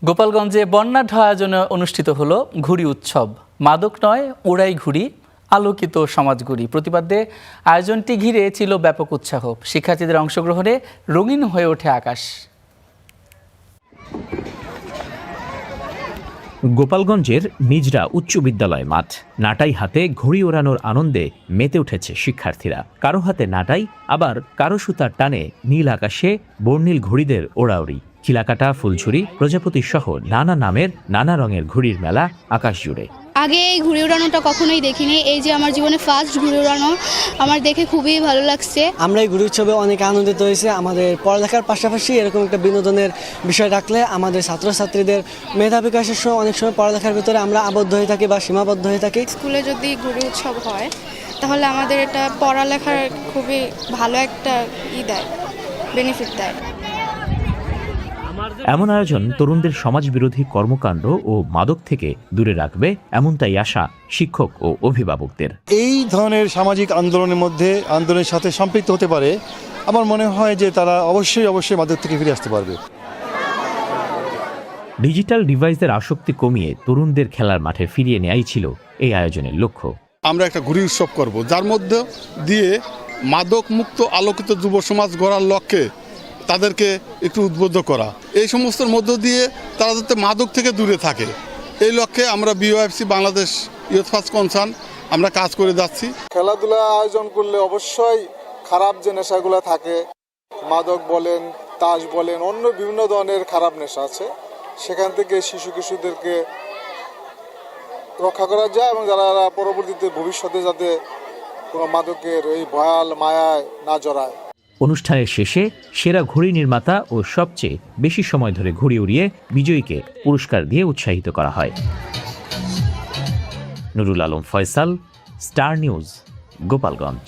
গোপালগঞ্জে বর্ণাঢ্য আয়োজনে অনুষ্ঠিত হলো ঘুড়ি উৎসব। মাদক নয়, উড়াই ঘুড়ি, আলোকিত সমাজঘুড়ি প্রতিপাদ্যে আয়োজনটি ঘিরে ছিল ব্যাপক উৎসাহ। শিক্ষার্থীদের অংশগ্রহণে রঙিন হয়ে ওঠে আকাশ। গোপালগঞ্জের নিজরা উচ্চ বিদ্যালয় মাঠ। নাটাই হাতে ঘুড়ি ওড়ানোর আনন্দে মেতে উঠেছে শিক্ষার্থীরা। কারো হাতে নাটাই, আবার কারো সুতার টানে নীল আকাশে বর্ণিল ঘুড়িদের ওড়াউড়ি। চিলাকাটা, ফুলঝুরি, প্রজাপতি সহ নানা নামের নানা রঙের ঘুড়ির মেলা আকাশ জুড়ে। আগে এই ঘুড়ি ওড়ানোটা কখনোই দেখিনি, এই যে আমার জীবনে ফার্স্ট ঘুড়ি ওড়ানো, আমার দেখে খুবই ভালো লাগছে। আমরা এই ঘুড়ি উৎসবে অনেক আনন্দিত হয়েছে। আমাদের পড়ালেখার পাশাপাশি এরকম একটা বিনোদনের বিষয় রাখলে আমাদের ছাত্রছাত্রীদের মেধা বিকাশের সময় অনেক সময় পড়ালেখার ভিতরে আমরা আবদ্ধ হয়ে থাকি বা সীমাবদ্ধ হয়ে থাকি। স্কুলে যদি ঘুড়ি উৎসব হয় তাহলে আমাদের এটা পড়ালেখার খুবই ভালো একটা দেয়, বেনিফিট দেয়। এমন আয়োজন তরুণদের সমাজবিরোধী কর্মকাণ্ড ও মাদক থেকে দূরে রাখবে, এমনটাই আশা শিক্ষক ও অভিভাবকদের। এই ধরনের সামাজিক আন্দোলনের সাথে সম্পৃক্ত হতে পারে, আমার মনে হয় যে তারা অবশ্যই মাদক থেকে ফিরে আসতে পারবে। ডিজিটাল ডিভাইসের আসক্তি কমিয়ে তরুণদের খেলার মাঠে ফিরিয়ে নেয়াই ছিল এই আয়োজনের লক্ষ্য। আমরা একটা ঘুড়ি উৎসব করব, যার মধ্যে দিয়ে মাদক মুক্ত আলোকিত যুব সমাজ গড়ার লক্ষ্যে তাদেরকে একটু উদ্বুদ্ধ করা, এই সমস্তের মধ্য দিয়ে তারা যাতে মাদক থেকে দূরে থাকে, এই লক্ষ্যে আমরা BOFC Bangladesh youth first concern আমরা কাজ করে যাচ্ছি। খেলাধুলা আয়োজন করলে অবশ্যই খারাপ যে নেশাগুলো থাকে, মাদক বলেন, তাস বলেন, অন্য বিভিন্ন ধরনের খারাপ নেশা আছে, সেখান থেকে শিশু কিশোরদেরকে রক্ষা করা যায় এবং যারা পরবর্তীতে ভবিষ্যতে যাতে কোনো মাদকের এই ভয়াল মায়ায় না জড়ায়। অনুষ্ঠানের শেষে সেরা ঘুড়ি নির্মাতা ও সবচেয়ে বেশি সময় ধরে ঘুড়ি উড়িয়ে বিজয়ীকে পুরস্কার দিয়ে উৎসাহিত করা হয়। Nurul Alam Faisal, star news, Gopalganj.